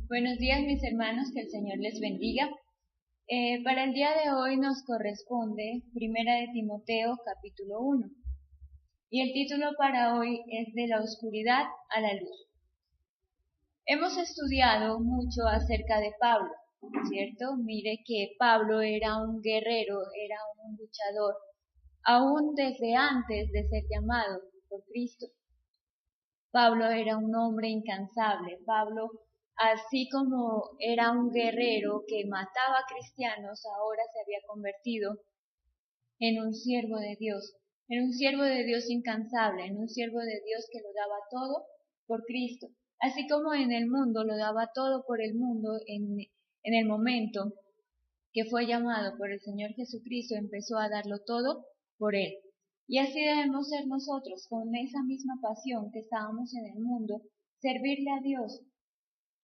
Buenos días, mis hermanos, que el Señor les bendiga. Para el día de hoy nos corresponde Primera de Timoteo, capítulo 1. Y el título para hoy es De la oscuridad a la luz. Hemos estudiado mucho acerca de Pablo, ¿cierto? Mire que Pablo era un guerrero, era un luchador, aún desde antes de ser llamado por Cristo. Pablo era un hombre incansable. Pablo, así como era un guerrero que mataba cristianos, ahora se había convertido en un siervo de Dios, incansable, en un siervo de Dios que lo daba todo por Cristo, así como en el mundo lo daba todo por el mundo en el momento que fue llamado por el Señor Jesucristo, empezó a darlo todo por Él. Y así debemos ser nosotros, con esa misma pasión que estábamos en el mundo, servirle a Dios,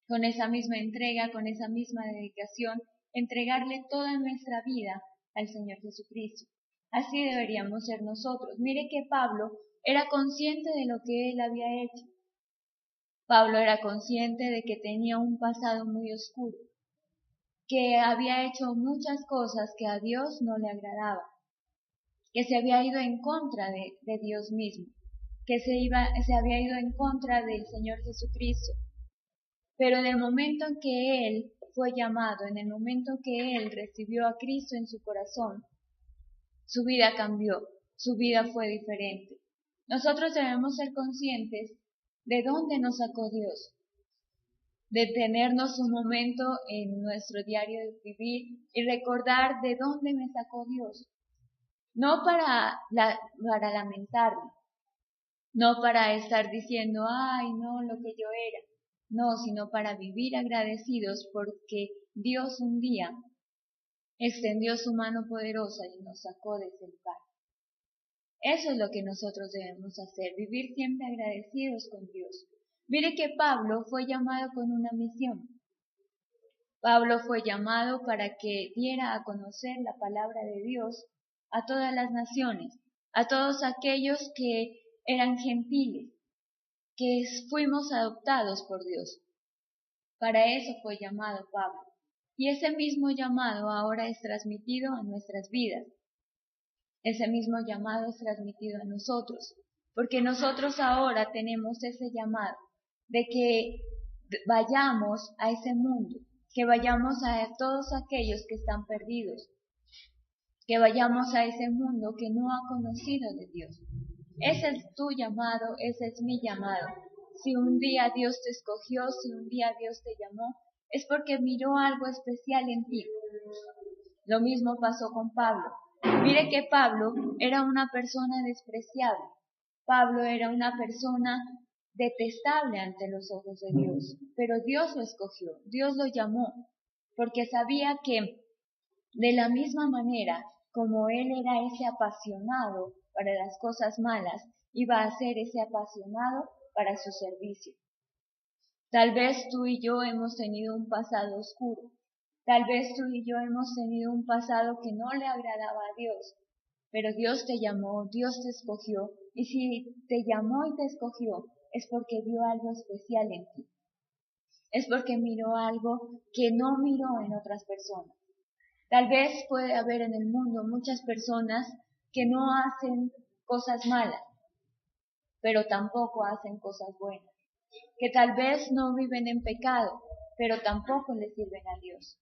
con esa misma entrega, con esa misma dedicación, entregarle toda nuestra vida al Señor Jesucristo. Así deberíamos ser nosotros. Mire que Pablo era consciente de lo que él había hecho. Pablo era consciente de que tenía un pasado muy oscuro, que había hecho muchas cosas que a Dios no le agradaban, que se había ido en contra de Dios mismo, que se había ido en contra del Señor Jesucristo. Pero en el momento en que él fue llamado, en el momento en que él recibió a Cristo en su corazón, su vida cambió, su vida fue diferente. Nosotros debemos ser conscientes de dónde nos sacó Dios, detenernos un momento en nuestro diario de vivir y recordar de dónde me sacó Dios. No para lamentarme, no para estar diciendo, ay, no, lo que yo era. No, sino para vivir agradecidos porque Dios un día extendió su mano poderosa y nos sacó de ese lugar. Eso es lo que nosotros debemos hacer, vivir siempre agradecidos con Dios. Mire que Pablo fue llamado con una misión. Pablo fue llamado para que diera a conocer la palabra de Dios a todas las naciones, a todos aquellos que eran gentiles, que fuimos adoptados por Dios. Para eso fue llamado Pablo. Y ese mismo llamado ahora es transmitido a nuestras vidas. Ese mismo llamado es transmitido a nosotros, porque nosotros ahora tenemos ese llamado de que vayamos a ese mundo, que vayamos a todos aquellos que están perdidos, que vayamos a ese mundo que no ha conocido de Dios. Ese es tu llamado, ese es mi llamado. Si un día Dios te escogió, si un día Dios te llamó, es porque miró algo especial en ti. Lo mismo pasó con Pablo. Mire que Pablo era una persona despreciable. Pablo era una persona detestable ante los ojos de Dios, pero Dios lo escogió, Dios lo llamó, porque sabía que de la misma manera como él era ese apasionado para las cosas malas, iba a ser ese apasionado para su servicio. Tal vez tú y yo hemos tenido un pasado oscuro. Tal vez tú y yo hemos tenido un pasado que no le agradaba a Dios. Pero Dios te llamó, Dios te escogió. Y si te llamó y te escogió, es porque vio algo especial en ti. Es porque miró algo que no miró en otras personas. Tal vez puede haber en el mundo muchas personas que no hacen cosas malas, pero tampoco hacen cosas buenas. Que tal vez no viven en pecado, pero tampoco le sirven a Dios.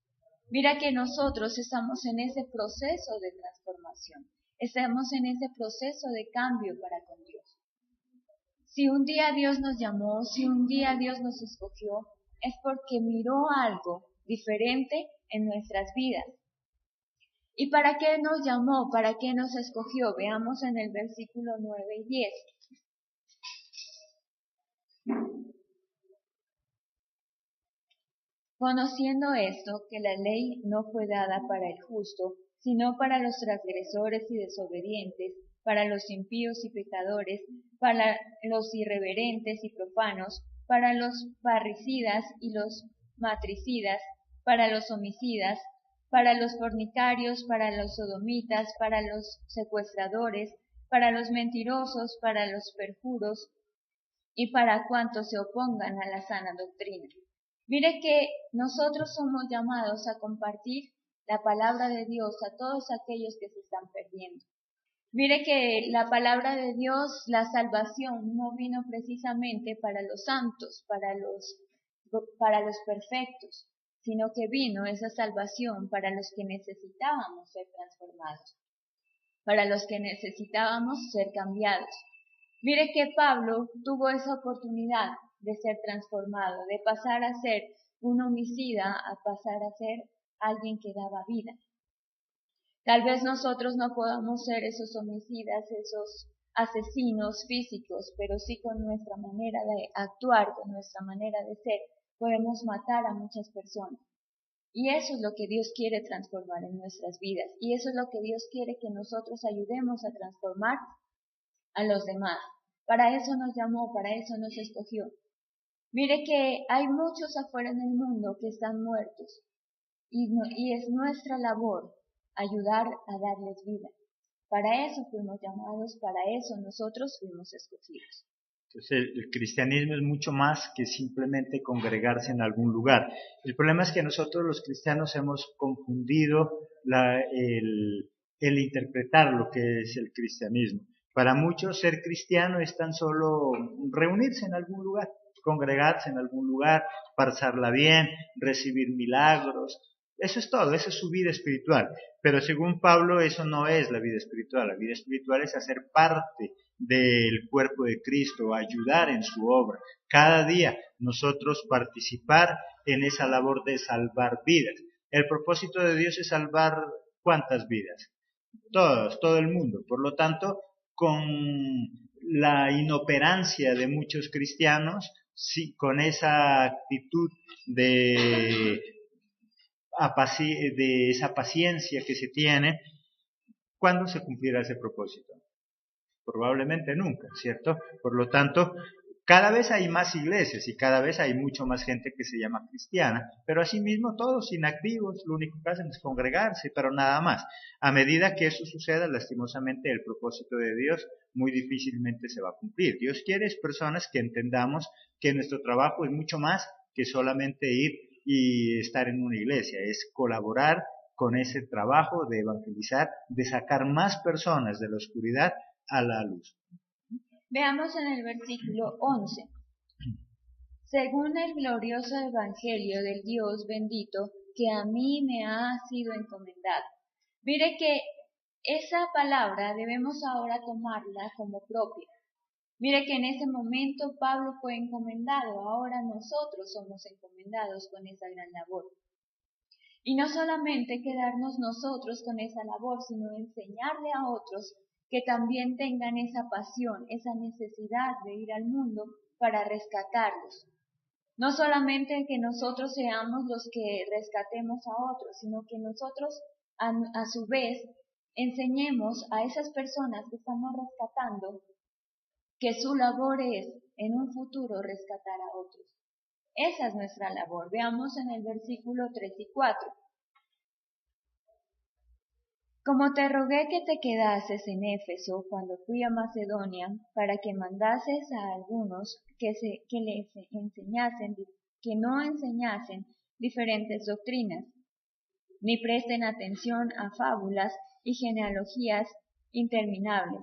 Mira que nosotros estamos en ese proceso de transformación. Estamos en ese proceso de cambio para con Dios. Si un día Dios nos llamó, si un día Dios nos escogió, es porque miró algo diferente en nuestras vidas. ¿Y para qué nos llamó? ¿Para qué nos escogió? Veamos en el versículo 9 y 10. Conociendo esto, que la ley no fue dada para el justo, sino para los transgresores y desobedientes, para los impíos y pecadores, para los irreverentes y profanos, para los parricidas y los matricidas, para los homicidas, para los fornicarios, para los sodomitas, para los secuestradores, para los mentirosos, para los perjuros, y para cuantos se opongan a la sana doctrina. Mire que nosotros somos llamados a compartir la palabra de Dios a todos aquellos que se están perdiendo. Mire que la palabra de Dios, la salvación, no vino precisamente para los santos, para los perfectos, sino que vino esa salvación para los que necesitábamos ser transformados, para los que necesitábamos ser cambiados. Mire que Pablo tuvo esa oportunidad de ser transformado, de pasar a ser un homicida a pasar a ser alguien que daba vida. Tal vez nosotros no podamos ser esos homicidas, esos asesinos físicos, pero sí con nuestra manera de actuar, con nuestra manera de ser, podemos matar a muchas personas. Y eso es lo que Dios quiere transformar en nuestras vidas. Y eso es lo que Dios quiere que nosotros ayudemos a transformar a los demás. Para eso nos llamó, para eso nos escogió. Mire que hay muchos afuera en el mundo que están muertos y es nuestra labor ayudar a darles vida. Para eso fuimos llamados, para eso nosotros fuimos escogidos. Entonces el cristianismo es mucho más que simplemente congregarse en algún lugar. El problema es que nosotros los cristianos hemos confundido el interpretar lo que es el cristianismo. Para muchos ser cristiano es tan solo reunirse en algún lugar, congregarse en algún lugar, pasarla bien, recibir milagros. Eso es todo, esa es su vida espiritual. Pero según Pablo eso no es la vida espiritual. La vida espiritual es hacer parte del cuerpo de Cristo, ayudar en su obra. Cada día nosotros participar en esa labor de salvar vidas. El propósito de Dios es salvar ¿cuántas vidas? Todas, todo el mundo. Por lo tanto, con la inoperancia de muchos cristianos, sí, con esa actitud de esa paciencia que se tiene, ¿cuándo se cumplirá ese propósito? Probablemente nunca, ¿cierto? Por lo tanto, cada vez hay más iglesias y cada vez hay mucho más gente que se llama cristiana, pero asimismo todos inactivos, lo único que hacen es congregarse, pero nada más. A medida que eso suceda, lastimosamente el propósito de Dios muy difícilmente se va a cumplir. Dios quiere es personas que entendamos que nuestro trabajo es mucho más que solamente ir y estar en una iglesia, es colaborar con ese trabajo de evangelizar, de sacar más personas de la oscuridad a la luz. Veamos en el versículo 11. Según el glorioso evangelio del Dios bendito que a mí me ha sido encomendado. Mire que esa palabra debemos ahora tomarla como propia. Mire que en ese momento Pablo fue encomendado, ahora nosotros somos encomendados con esa gran labor. Y no solamente quedarnos nosotros con esa labor, sino enseñarle a otros que también tengan esa pasión, esa necesidad de ir al mundo para rescatarlos. No solamente que nosotros seamos los que rescatemos a otros, sino que nosotros a su vez enseñemos a esas personas que estamos rescatando que su labor es en un futuro rescatar a otros. Esa es nuestra labor. Veamos en el versículo 3 y 4. Como te rogué que te quedases en Éfeso cuando fui a Macedonia, para que mandases a algunos que no enseñasen diferentes doctrinas, ni presten atención a fábulas y genealogías interminables,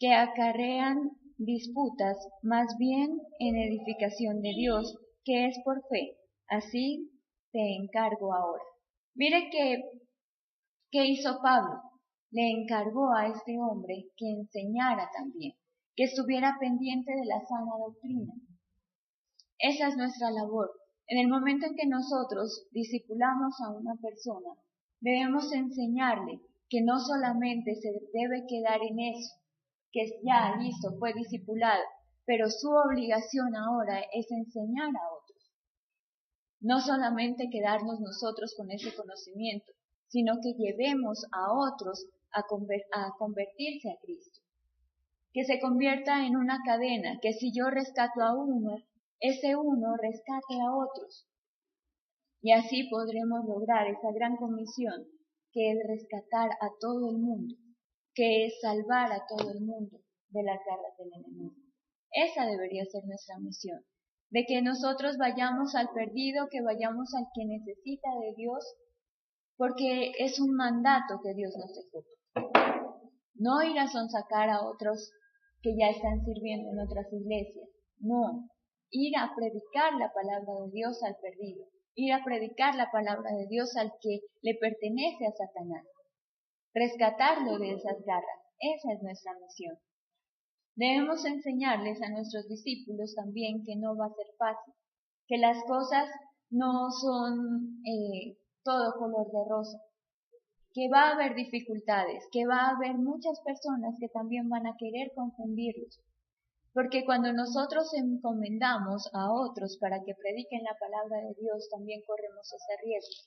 que acarrean disputas, más bien en edificación de Dios, que es por fe. Así te encargo ahora. Mire ¿qué hizo Pablo? Le encargó a este hombre que enseñara también, que estuviera pendiente de la sana doctrina. Esa es nuestra labor. En el momento en que nosotros discipulamos a una persona, debemos enseñarle que no solamente se debe quedar en eso, que ya listo, fue discipulado, pero su obligación ahora es enseñar a otros. No solamente quedarnos nosotros con ese conocimiento, sino que llevemos a otros a convertirse a Cristo. Que se convierta en una cadena, que si yo rescato a uno, ese uno rescate a otros. Y así podremos lograr esa gran comisión, que es rescatar a todo el mundo, que es salvar a todo el mundo de las garras del enemigo. Esa debería ser nuestra misión. de que nosotros vayamos al perdido, que vayamos al que necesita de Dios, porque es un mandato que Dios nos dejó. No ir a sonsacar a otros que ya están sirviendo en otras iglesias, no, ir a predicar la palabra de Dios al perdido, ir a predicar la palabra de Dios al que le pertenece a Satanás, rescatarlo de esas garras. Esa es nuestra misión. Debemos enseñarles a nuestros discípulos también que no va a ser fácil, que las cosas no son todo color de rosa, que va a haber dificultades, que va a haber muchas personas que también van a querer confundirlos. Porque cuando nosotros encomendamos a otros para que prediquen la palabra de Dios, también corremos ese riesgo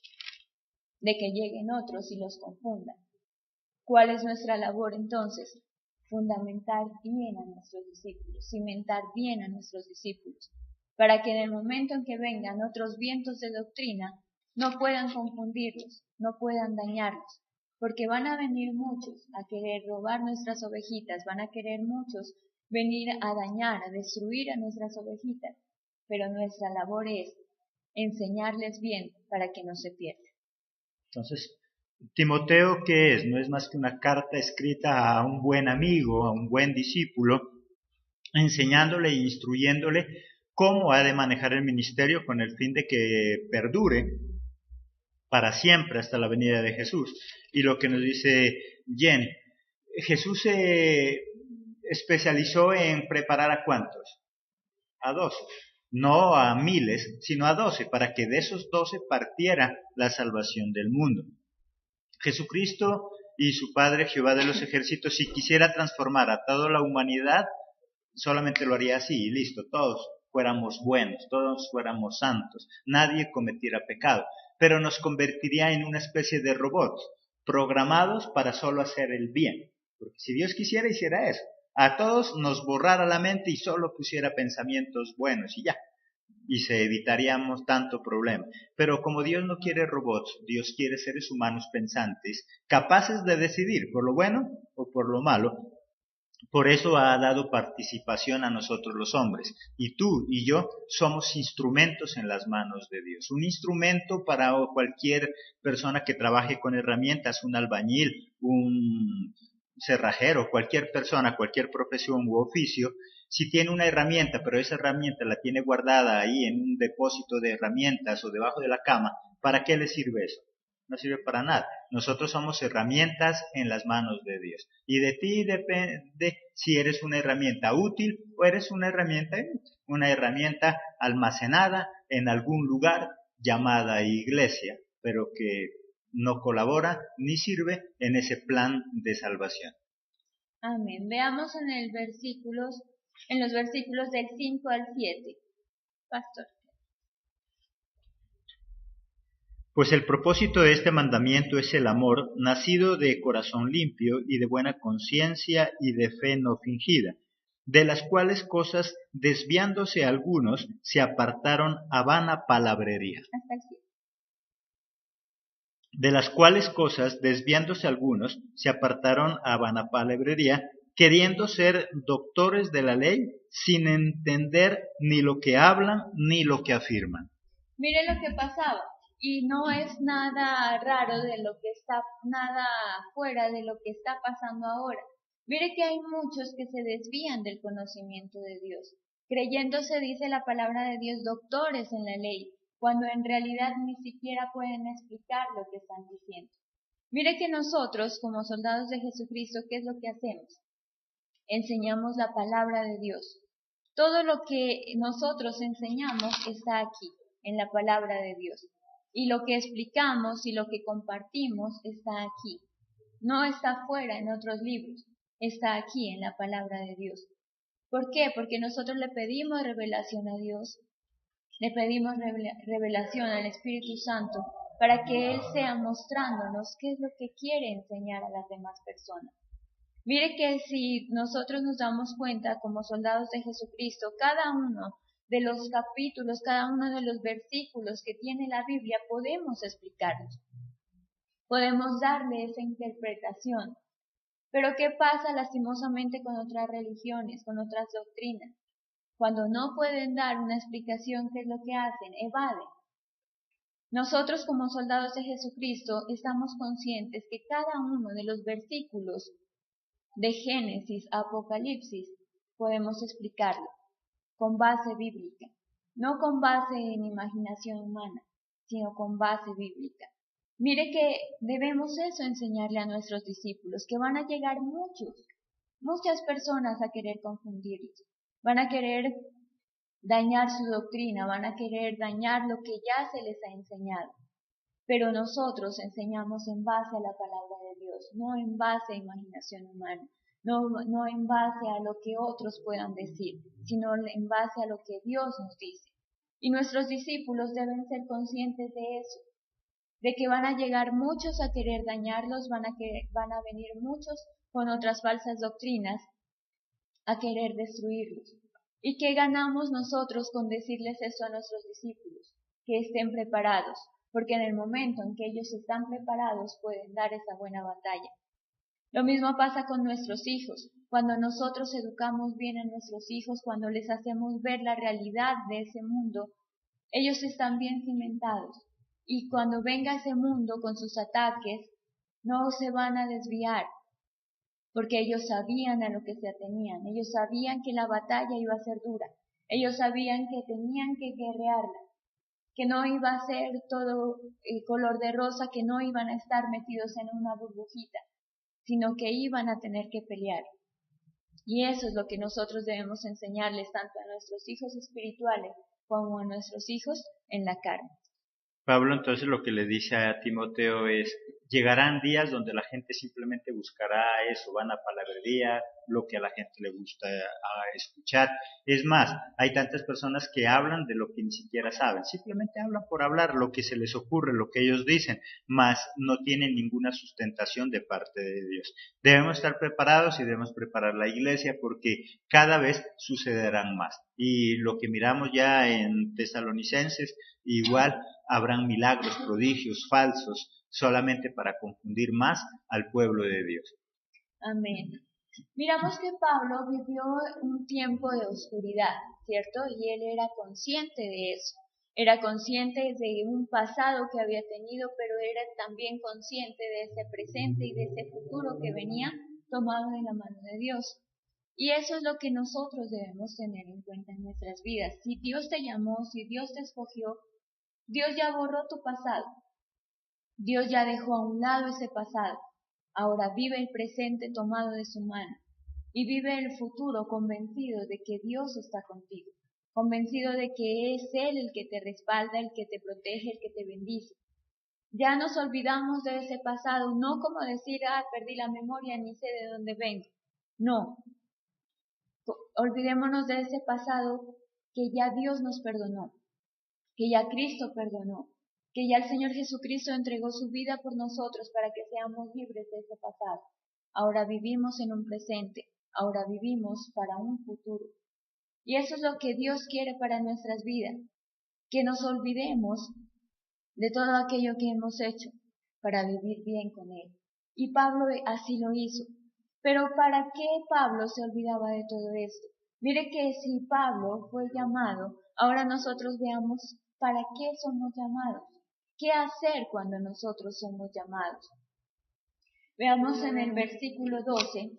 de que lleguen otros y los confundan. ¿Cuál es nuestra labor entonces? Fundamentar bien a nuestros discípulos, cimentar bien a nuestros discípulos, para que en el momento en que vengan otros vientos de doctrina, no puedan confundirlos, no puedan dañarlos, porque van a venir muchos a querer robar nuestras ovejitas, van a querer muchos venir a dañar, a destruir a nuestras ovejitas, pero nuestra labor es enseñarles bien para que no se pierdan. Entonces, Timoteo, ¿qué es? No es más que una carta escrita a un buen amigo, a un buen discípulo, enseñándole e instruyéndole cómo ha de manejar el ministerio con el fin de que perdure para siempre hasta la venida de Jesús. Y lo que nos dice Jenny, Jesús se especializó en preparar ¿a cuántos? A 12. No a miles, sino a 12, para que de esos 12 partiera la salvación del mundo. Jesucristo y su Padre Jehová de los ejércitos, si quisiera transformar a toda la humanidad, solamente lo haría así y listo, todos fuéramos buenos, todos fuéramos santos, nadie cometiera pecado, pero nos convertiría en una especie de robots programados para solo hacer el bien, porque si Dios quisiera hiciera eso, a todos nos borrara la mente y solo pusiera pensamientos buenos y ya, y se evitaríamos tanto problema. Pero como Dios no quiere robots, Dios quiere seres humanos pensantes, capaces de decidir por lo bueno o por lo malo. Por eso ha dado participación a nosotros los hombres. Y tú y yo somos instrumentos en las manos de Dios. Un instrumento para cualquier persona que trabaje con herramientas, un albañil, un cerrajero, cualquier persona, cualquier profesión u oficio, si tiene una herramienta, pero esa herramienta la tiene guardada ahí en un depósito de herramientas o debajo de la cama, ¿para qué le sirve eso? No sirve para nada. Nosotros somos herramientas en las manos de Dios. Y de ti depende si eres una herramienta útil o eres una herramienta inútil. Una herramienta almacenada en algún lugar llamada iglesia, pero que no colabora ni sirve en ese plan de salvación. Amén. Veamos en los versículos del 5 al 7. Pastor. Pues el propósito de este mandamiento es el amor, nacido de corazón limpio y de buena conciencia y de fe no fingida, de las cuales cosas, desviándose algunos, se apartaron a vana palabrería. Hasta el 7. De las cuales cosas, desviándose algunos, se apartaron a vana palabrería, queriendo ser doctores de la ley, sin entender ni lo que hablan ni lo que afirman. Mire lo que pasaba. Y no es nada raro de lo que está, nada fuera de lo que está pasando ahora. Mire que hay muchos que se desvían del conocimiento de Dios, creyéndose, dice la palabra de Dios, doctores en la ley, cuando en realidad ni siquiera pueden explicar lo que están diciendo. Mire que nosotros, como soldados de Jesucristo, ¿qué es lo que hacemos? Enseñamos la palabra de Dios. Todo lo que nosotros enseñamos está aquí, en la palabra de Dios. Y lo que explicamos y lo que compartimos está aquí. No está fuera en otros libros, está aquí en la palabra de Dios. ¿Por qué? Porque nosotros le pedimos revelación a Dios, le pedimos revelación al Espíritu Santo para que Él sea mostrándonos qué es lo que quiere enseñar a las demás personas. Mire que si nosotros nos damos cuenta como soldados de Jesucristo, cada uno de los capítulos, cada uno de los versículos que tiene la Biblia, podemos explicarlos. Podemos darle esa interpretación. Pero ¿qué pasa lastimosamente con otras religiones, con otras doctrinas? Cuando no pueden dar una explicación, ¿qué es lo que hacen? Evaden. Nosotros como soldados de Jesucristo estamos conscientes que cada uno de los versículos de Génesis a Apocalipsis podemos explicarlo con base bíblica, no con base en imaginación humana, sino con base bíblica. Mire que debemos eso enseñarle a nuestros discípulos, que van a llegar muchas personas a querer confundirlos, van a querer dañar su doctrina, van a querer dañar lo que ya se les ha enseñado. Pero nosotros enseñamos en base a la palabra de Dios, no en base a imaginación humana, no en base a lo que otros puedan decir, sino en base a lo que Dios nos dice. Y nuestros discípulos deben ser conscientes de eso, de que van a llegar muchos a querer dañarlos, van a venir muchos con otras falsas doctrinas a querer destruirlos. ¿Y qué ganamos nosotros con decirles eso a nuestros discípulos? Que estén preparados, porque en el momento en que ellos están preparados pueden dar esa buena batalla. Lo mismo pasa con nuestros hijos. Cuando nosotros educamos bien a nuestros hijos, cuando les hacemos ver la realidad de ese mundo, ellos están bien cimentados. Y cuando venga ese mundo con sus ataques, no se van a desviar, porque ellos sabían a lo que se atenían, ellos sabían que la batalla iba a ser dura, ellos sabían que tenían que guerrearla, que no iba a ser todo color de rosa, que no iban a estar metidos en una burbujita, sino que iban a tener que pelear. Y eso es lo que nosotros debemos enseñarles tanto a nuestros hijos espirituales como a nuestros hijos en la carne. Pablo entonces lo que le dice a Timoteo es, llegarán días donde la gente simplemente buscará eso, van a palabrería, lo que a la gente le gusta escuchar. Es más, hay tantas personas que hablan de lo que ni siquiera saben, simplemente hablan por hablar, lo que se les ocurre, lo que ellos dicen, mas no tienen ninguna sustentación de parte de Dios. Debemos estar preparados y debemos preparar la iglesia porque cada vez sucederán más. Y lo que miramos ya en Tesalonicenses, igual habrán milagros, prodigios falsos, solamente para confundir más al pueblo de Dios. Amén. Miramos que Pablo vivió un tiempo de oscuridad, ¿cierto? Y él era consciente de eso. Era consciente de un pasado que había tenido, pero era también consciente de ese presente y de ese futuro que venía tomado de la mano de Dios. Y eso es lo que nosotros debemos tener en cuenta en nuestras vidas. Si Dios te llamó, si Dios te escogió, Dios ya borró tu pasado. Dios ya dejó a un lado ese pasado. Ahora vive el presente tomado de su mano. Y vive el futuro convencido de que Dios está contigo. Convencido de que es Él el que te respalda, el que te protege, el que te bendice. Ya nos olvidamos de ese pasado, no como decir, perdí la memoria, ni sé de dónde vengo. No. Olvidémonos de ese pasado que ya Dios nos perdonó, que ya Cristo perdonó, que ya el Señor Jesucristo entregó su vida por nosotros para que seamos libres de ese pasado. Ahora vivimos en un presente, ahora vivimos para un futuro. Y eso es lo que Dios quiere para nuestras vidas, que nos olvidemos de todo aquello que hemos hecho para vivir bien con Él. Y Pablo así lo hizo. Pero ¿para qué Pablo se olvidaba de todo esto? Mire que si Pablo fue llamado, ahora nosotros veamos para qué somos llamados. ¿Qué hacer cuando nosotros somos llamados? Veamos en el versículo 12.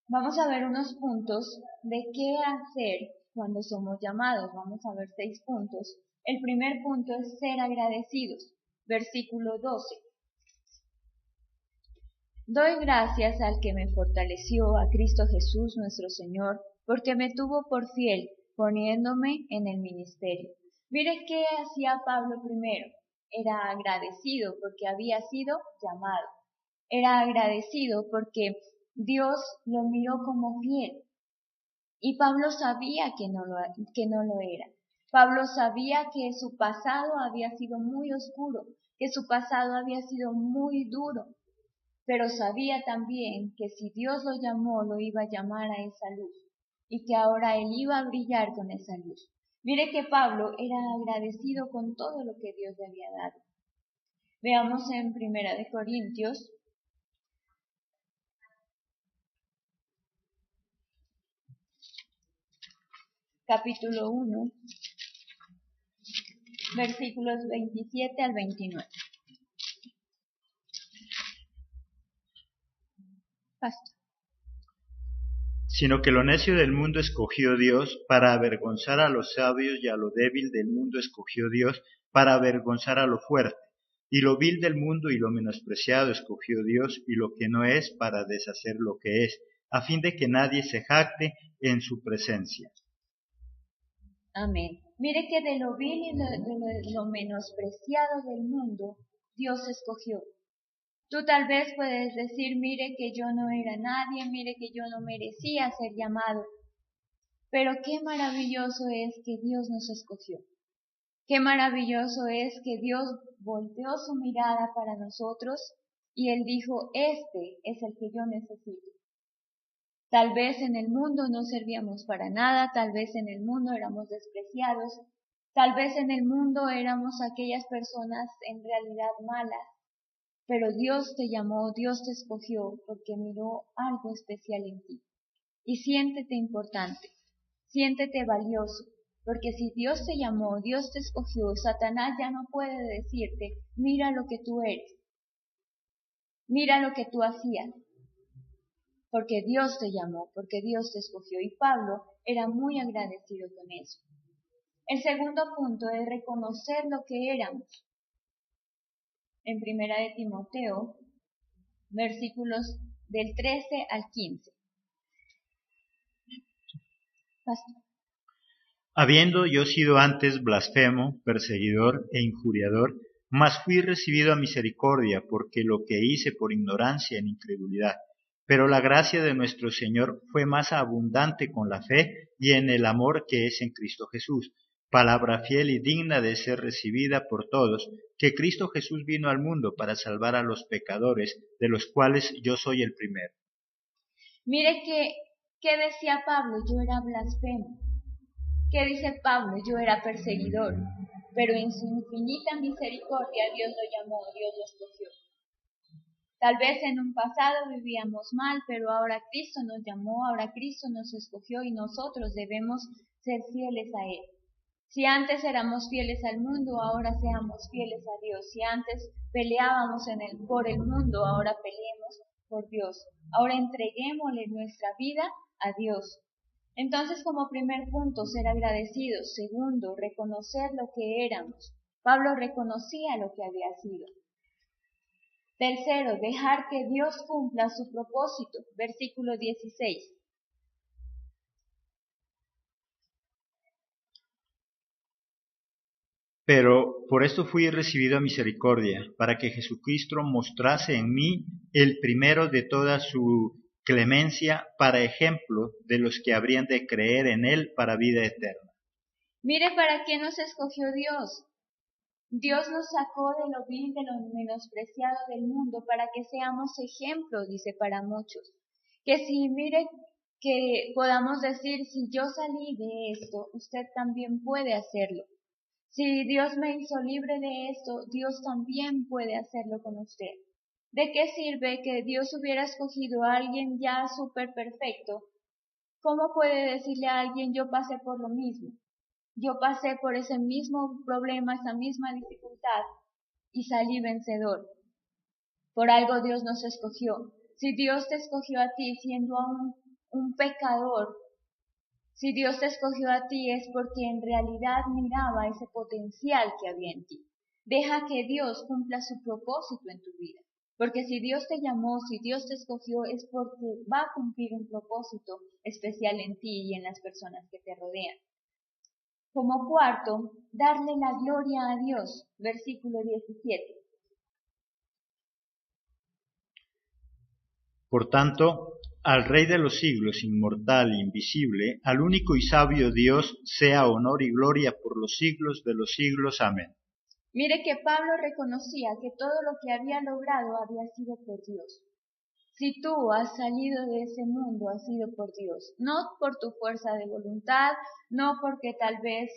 Vamos a ver unos puntos de qué hacer cuando somos llamados. Vamos a ver 6 puntos. El primer punto es ser agradecidos. Versículo 12. Doy gracias al que me fortaleció, a Cristo Jesús nuestro Señor, porque me tuvo por fiel, poniéndome en el ministerio. Mire qué hacía Pablo primero. Era agradecido porque había sido llamado. Era agradecido porque Dios lo miró como fiel. Y Pablo sabía que no lo era. Pablo sabía que su pasado había sido muy oscuro, que su pasado había sido muy duro. Pero sabía también que si Dios lo llamó, lo iba a llamar a esa luz, y que ahora él iba a brillar con esa luz. Mire que Pablo era agradecido con todo lo que Dios le había dado. Veamos en 1 Corintios, capítulo 1, versículos 27 al 29. Pastor. Sino que lo necio del mundo escogió Dios para avergonzar a los sabios, y a lo débil del mundo escogió Dios para avergonzar a lo fuerte. Y lo vil del mundo y lo menospreciado escogió Dios, y lo que no es, para deshacer lo que es, a fin de que nadie se jacte en su presencia. Amén. Mire que de lo vil y de lo menospreciado del mundo, Dios escogió. Tú tal vez puedes decir, mire que yo no era nadie, mire que yo no merecía ser llamado. Pero qué maravilloso es que Dios nos escogió. Qué maravilloso es que Dios volteó su mirada para nosotros y Él dijo, este es el que yo necesito. Tal vez en el mundo no servíamos para nada, tal vez en el mundo éramos despreciados, tal vez en el mundo éramos aquellas personas en realidad malas, pero Dios te llamó, Dios te escogió porque miró algo especial en ti. Y siéntete importante, siéntete valioso, porque si Dios te llamó, Dios te escogió, Satanás ya no puede decirte, mira lo que tú eres, mira lo que tú hacías, porque Dios te llamó, porque Dios te escogió. Y Pablo era muy agradecido con eso. El segundo punto es reconocer lo que éramos. En Primera de Timoteo, versículos del 13 al 15. Pastor. Habiendo yo sido antes blasfemo, perseguidor e injuriador, mas fui recibido a misericordia, porque lo que hice por ignorancia en incredulidad. Pero la gracia de nuestro Señor fue más abundante con la fe y en el amor que es en Cristo Jesús. Palabra fiel y digna de ser recibida por todos, que Cristo Jesús vino al mundo para salvar a los pecadores, de los cuales yo soy el primero. Mire ¿qué decía Pablo? Yo era blasfemo. ¿Qué dice Pablo? Yo era perseguidor. Pero en su infinita misericordia Dios lo llamó, Dios lo escogió. Tal vez en un pasado vivíamos mal, pero ahora Cristo nos llamó, ahora Cristo nos escogió y nosotros debemos ser fieles a Él. Si antes éramos fieles al mundo, ahora seamos fieles a Dios. Si antes peleábamos por el mundo, ahora peleemos por Dios. Ahora entreguémosle nuestra vida a Dios. Entonces, como primer punto, ser agradecidos. Segundo, reconocer lo que éramos. Pablo reconocía lo que había sido. Tercero, dejar que Dios cumpla su propósito. Versículo 16. Pero por esto fui recibido a misericordia, para que Jesucristo mostrase en mí el primero de toda su clemencia, para ejemplo de los que habrían de creer en él para vida eterna. Mire para qué nos escogió Dios. Dios nos sacó de lo vil, de lo menospreciado del mundo, para que seamos ejemplo, dice, para muchos. Que si, mire, que podamos decir, si yo salí de esto, usted también puede hacerlo. Si Dios me hizo libre de esto, Dios también puede hacerlo con usted. ¿De qué sirve que Dios hubiera escogido a alguien ya súper perfecto? ¿Cómo puede decirle a alguien, yo pasé por lo mismo? Yo pasé por ese mismo problema, esa misma dificultad y salí vencedor. Por algo Dios nos escogió. Si Dios te escogió a ti siendo aún un pecador, si Dios te escogió a ti es porque en realidad miraba ese potencial que había en ti. Deja que Dios cumpla su propósito en tu vida. Porque si Dios te llamó, si Dios te escogió, es porque va a cumplir un propósito especial en ti y en las personas que te rodean. Como cuarto, darle la gloria a Dios. Versículo 17. Por tanto, al Rey de los siglos, inmortal e invisible, al único y sabio Dios, sea honor y gloria por los siglos de los siglos. Amén. Mire que Pablo reconocía que todo lo que había logrado había sido por Dios. Si tú has salido de ese mundo, ha sido por Dios, no por tu fuerza de voluntad, no porque tal vez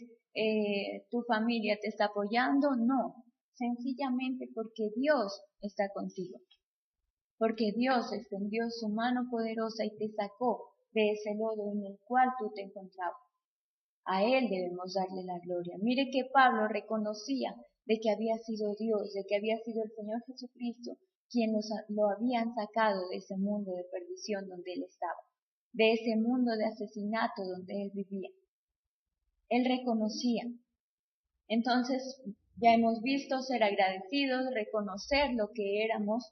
tu familia te está apoyando, no, sencillamente porque Dios está contigo, porque Dios extendió su mano poderosa y te sacó de ese lodo en el cual tú te encontrabas. A Él debemos darle la gloria. Mire que Pablo reconocía de que había sido Dios, de que había sido el Señor Jesucristo quien lo habían sacado de ese mundo de perdición donde él estaba, de ese mundo de asesinato donde él vivía. Él reconocía. Entonces, ya hemos visto ser agradecidos, reconocer lo que éramos,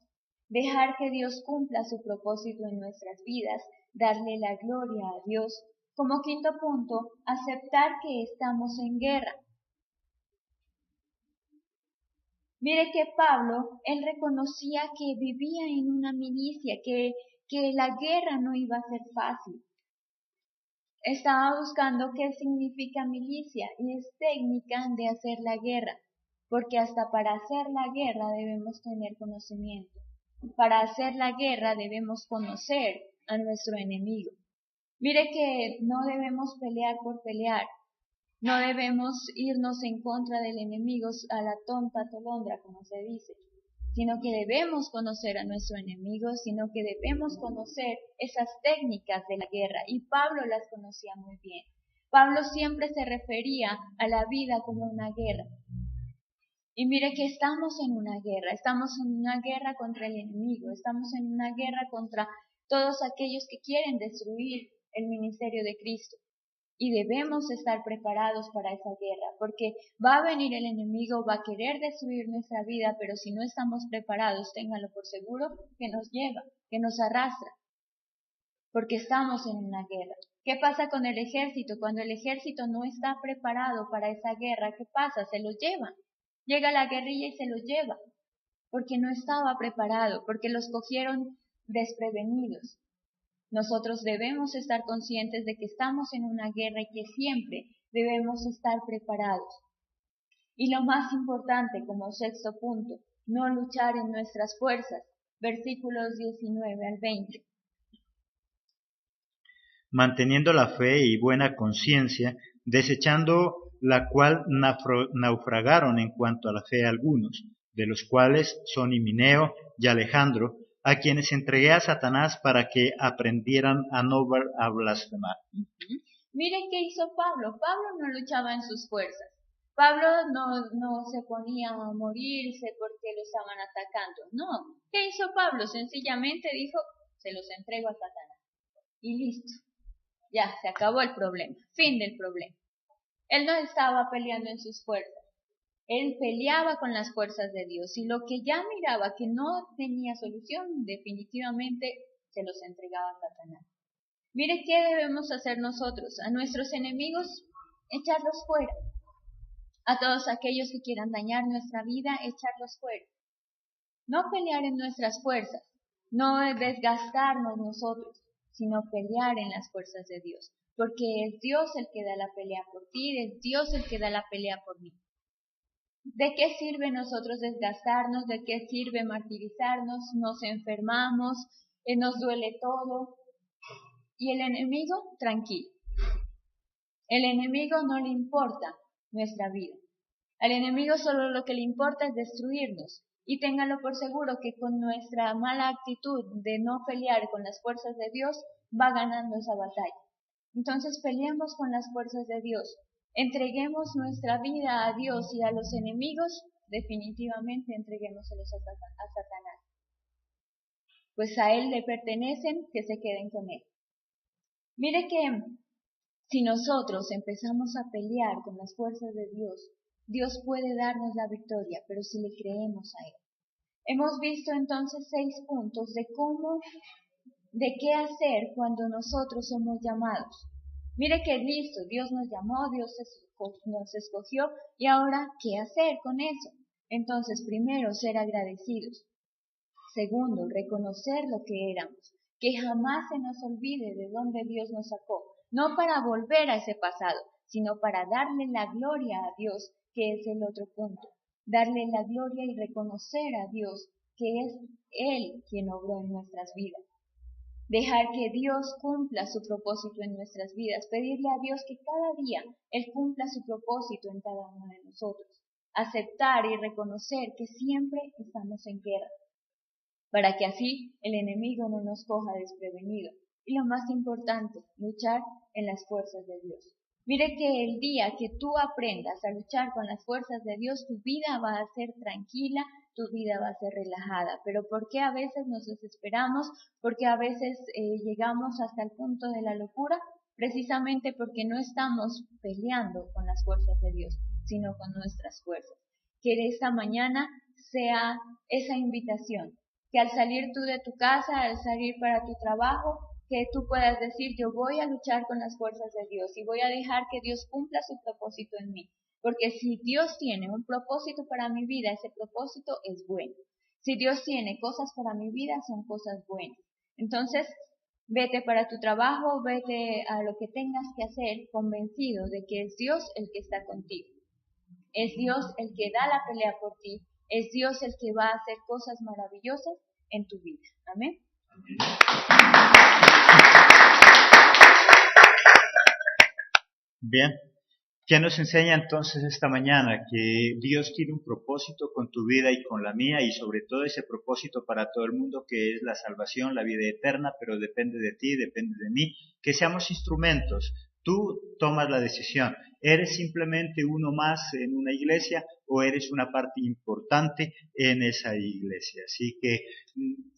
dejar que Dios cumpla su propósito en nuestras vidas, darle la gloria a Dios. Como quinto punto, aceptar que estamos en guerra. Mire que Pablo, él reconocía que vivía en una milicia, que la guerra no iba a ser fácil. Estaba buscando qué significa milicia y es técnica de hacer la guerra, porque hasta para hacer la guerra debemos tener conocimiento. Para hacer la guerra debemos conocer a nuestro enemigo. Mire que no debemos pelear por pelear. No debemos irnos en contra del enemigo a la tonta tolondra, como se dice, sino que debemos conocer a nuestro enemigo, sino que debemos conocer esas técnicas de la guerra, y Pablo las conocía muy bien. Pablo siempre se refería a la vida como una guerra. Y mire que estamos en una guerra contra el enemigo, estamos en una guerra contra todos aquellos que quieren destruir el ministerio de Cristo. Y debemos estar preparados para esa guerra, porque va a venir el enemigo, va a querer destruir nuestra vida, pero si no estamos preparados, ténganlo por seguro, que nos lleva, que nos arrastra, porque estamos en una guerra. ¿Qué pasa con el ejército? Cuando el ejército no está preparado para esa guerra, ¿qué pasa? Se lo llevan. Llega la guerrilla y se lo lleva, porque no estaba preparado, porque los cogieron desprevenidos. Nosotros debemos estar conscientes de que estamos en una guerra y que siempre debemos estar preparados. Y lo más importante, como sexto punto, no luchar en nuestras fuerzas. Versículos 19 al 20. Manteniendo la fe y buena conciencia, desechando la cual naufragaron en cuanto a la fe algunos, de los cuales son Himeneo y Alejandro, a quienes entregué a Satanás para que aprendieran a no blasfemar. Miren qué hizo Pablo. Pablo no luchaba en sus fuerzas. Pablo no se ponía a morirse porque lo estaban atacando. No. ¿Qué hizo Pablo? Sencillamente dijo, se los entrego a Satanás. Y listo. Ya, se acabó el problema. Fin del problema. Él no estaba peleando en sus fuerzas. Él peleaba con las fuerzas de Dios y lo que ya miraba que no tenía solución, definitivamente se los entregaba a Satanás. Mire qué debemos hacer nosotros. A nuestros enemigos, echarlos fuera. A todos aquellos que quieran dañar nuestra vida, echarlos fuera. No pelear en nuestras fuerzas, no desgastarnos nosotros, sino pelear en las fuerzas de Dios. Porque es Dios el que da la pelea por ti, es Dios el que da la pelea por mí. ¿De qué sirve nosotros desgastarnos? ¿De qué sirve martirizarnos? Nos enfermamos, nos duele todo. Y el enemigo, tranquilo. El enemigo no le importa nuestra vida. Al enemigo solo lo que le importa es destruirnos. Y ténganlo por seguro que con nuestra mala actitud de no pelear con las fuerzas de Dios, va ganando esa batalla. Entonces peleemos con las fuerzas de Dios. Entreguemos nuestra vida a Dios y a los enemigos, definitivamente entreguémoselos a Satanás. Pues a él le pertenecen, que se queden con él. Mire que si nosotros empezamos a pelear con las fuerzas de Dios, Dios puede darnos la victoria, pero si le creemos a él. Hemos visto entonces 6 puntos de qué hacer cuando nosotros somos llamados. Mire que listo, Dios nos llamó, Dios nos escogió, y ahora, ¿qué hacer con eso? Entonces, primero, ser agradecidos. Segundo, reconocer lo que éramos, que jamás se nos olvide de dónde Dios nos sacó, no para volver a ese pasado, sino para darle la gloria a Dios, que es el otro punto. Darle la gloria y reconocer a Dios, que es Él quien obró en nuestras vidas. Dejar que Dios cumpla su propósito en nuestras vidas, pedirle a Dios que cada día Él cumpla su propósito en cada uno de nosotros. Aceptar y reconocer que siempre estamos en guerra, para que así el enemigo no nos coja desprevenido. Y lo más importante, luchar en las fuerzas de Dios. Mire que el día que tú aprendas a luchar con las fuerzas de Dios, tu vida va a ser tranquila, tu vida va a ser relajada. Pero ¿por qué a veces nos desesperamos? ¿Por qué a veces llegamos hasta el punto de la locura? Precisamente porque no estamos peleando con las fuerzas de Dios, sino con nuestras fuerzas. Que esta mañana sea esa invitación, que al salir tú de tu casa, al salir para tu trabajo, que tú puedas decir, yo voy a luchar con las fuerzas de Dios y voy a dejar que Dios cumpla su propósito en mí. Porque si Dios tiene un propósito para mi vida, ese propósito es bueno. Si Dios tiene cosas para mi vida, son cosas buenas. Entonces, vete para tu trabajo, vete a lo que tengas que hacer, convencido de que es Dios el que está contigo. Es Dios el que da la pelea por ti. Es Dios el que va a hacer cosas maravillosas en tu vida. Amén. Bien, ¿qué nos enseña entonces esta mañana? Que Dios tiene un propósito con tu vida y con la mía, y sobre todo ese propósito para todo el mundo, que es la salvación, la vida eterna, pero depende de ti, depende de mí, que seamos instrumentos. Tú tomas la decisión. ¿Eres simplemente uno más en una iglesia o eres una parte importante en esa iglesia? Así que,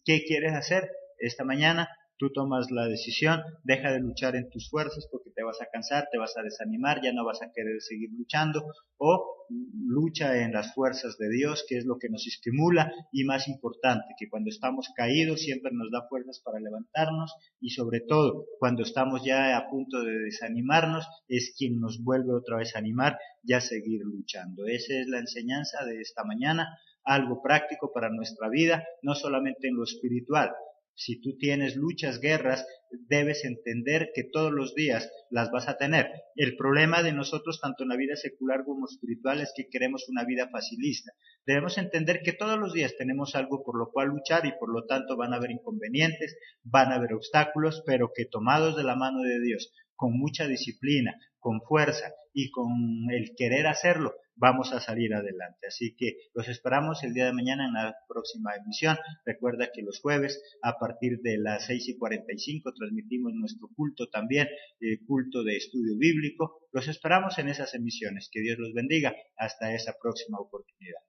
¿qué quieres hacer esta mañana? Tú tomas la decisión, deja de luchar en tus fuerzas porque te vas a cansar, te vas a desanimar, ya no vas a querer seguir luchando, o lucha en las fuerzas de Dios, que es lo que nos estimula, y más importante, que cuando estamos caídos siempre nos da fuerzas para levantarnos, y sobre todo cuando estamos ya a punto de desanimarnos, es quien nos vuelve otra vez a animar y a seguir luchando. Esa es la enseñanza de esta mañana, algo práctico para nuestra vida, no solamente en lo espiritual. Si tú tienes luchas, guerras, debes entender que todos los días las vas a tener. El problema de nosotros, tanto en la vida secular como espiritual, es que queremos una vida facilista. Debemos entender que todos los días tenemos algo por lo cual luchar y por lo tanto van a haber inconvenientes, van a haber obstáculos, pero que tomados de la mano de Dios, con mucha disciplina, con fuerza y con el querer hacerlo, vamos a salir adelante. Así que los esperamos el día de mañana en la próxima emisión. Recuerda que los jueves a partir de las 6:45 transmitimos nuestro culto también, culto de estudio bíblico. Los esperamos en esas emisiones. Que Dios los bendiga. Hasta esa próxima oportunidad.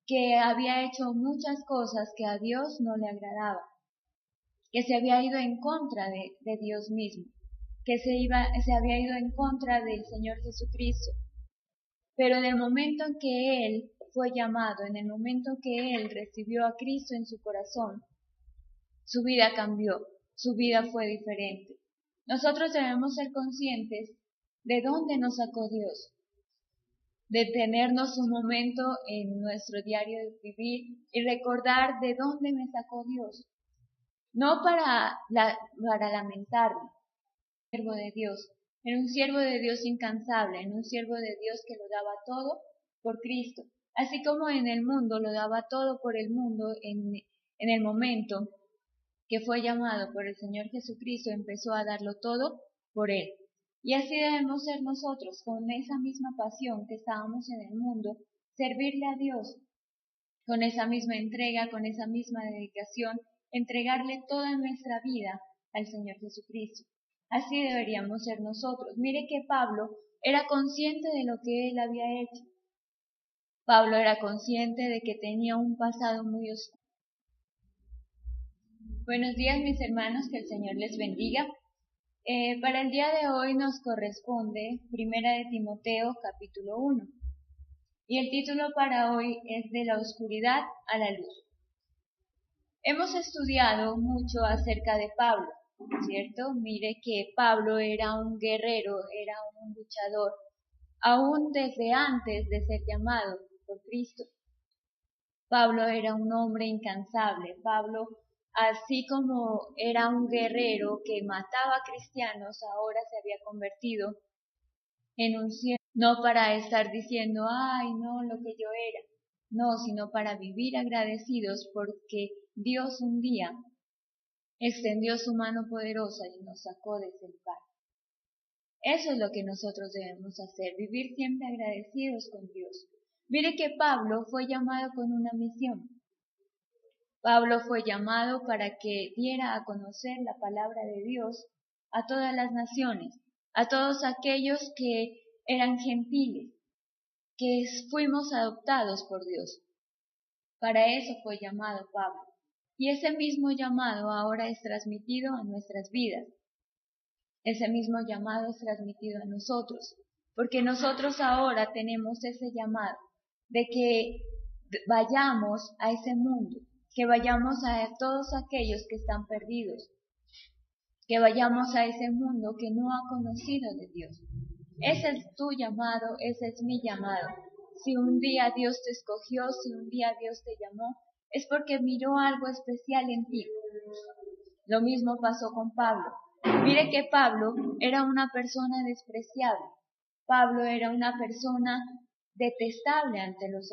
Que había hecho muchas cosas que a Dios no le agradaban, que se había ido en contra de Dios mismo, que se había ido en contra del Señor Jesucristo. Pero en el momento en que él fue llamado, en el momento en que él recibió a Cristo en su corazón, su vida cambió, su vida fue diferente. Nosotros debemos ser conscientes de dónde nos sacó Dios, detenernos un momento en nuestro diario de vivir y recordar de dónde me sacó Dios. No para lamentarme, siervo de Dios, en un siervo de Dios incansable, en un siervo de Dios que lo daba todo por Cristo, así como en el mundo lo daba todo por el mundo en el momento que fue llamado por el Señor Jesucristo, empezó a darlo todo por Él. Y así debemos ser nosotros, con esa misma pasión que estábamos en el mundo, servirle a Dios, con esa misma entrega, con esa misma dedicación, entregarle toda nuestra vida al Señor Jesucristo. Así deberíamos ser nosotros. Mire que Pablo era consciente de lo que él había hecho. Pablo era consciente de que tenía un pasado muy oscuro. Buenos días, mis hermanos, que el Señor les bendiga. Para el día de hoy nos corresponde Primera de Timoteo, capítulo 1. Y el título para hoy es De la oscuridad a la luz. Hemos estudiado mucho acerca de Pablo, ¿cierto? Mire que Pablo era un guerrero, era un luchador, aún desde antes de ser llamado por Cristo. Pablo era un hombre incansable. Pablo, así como era un guerrero que mataba cristianos, ahora se había convertido en un siervo, no para estar diciendo, ay, no, lo que yo era, no, sino para vivir agradecidos porque Dios un día extendió su mano poderosa y nos sacó de ese lugar. Eso es lo que nosotros debemos hacer, vivir siempre agradecidos con Dios. Mire que Pablo fue llamado con una misión. Pablo fue llamado para que diera a conocer la palabra de Dios a todas las naciones, a todos aquellos que eran gentiles, que fuimos adoptados por Dios. Para eso fue llamado Pablo. Y ese mismo llamado ahora es transmitido a nuestras vidas. Ese mismo llamado es transmitido a nosotros, porque nosotros ahora tenemos ese llamado de que vayamos a ese mundo, que vayamos a todos aquellos que están perdidos, que vayamos a ese mundo que no ha conocido de Dios. Ese es tu llamado, ese es mi llamado. Si un día Dios te escogió, si un día Dios te llamó, es porque miró algo especial en ti. Lo mismo pasó con Pablo. Mire que Pablo era una persona despreciable. Pablo era una persona detestable ante los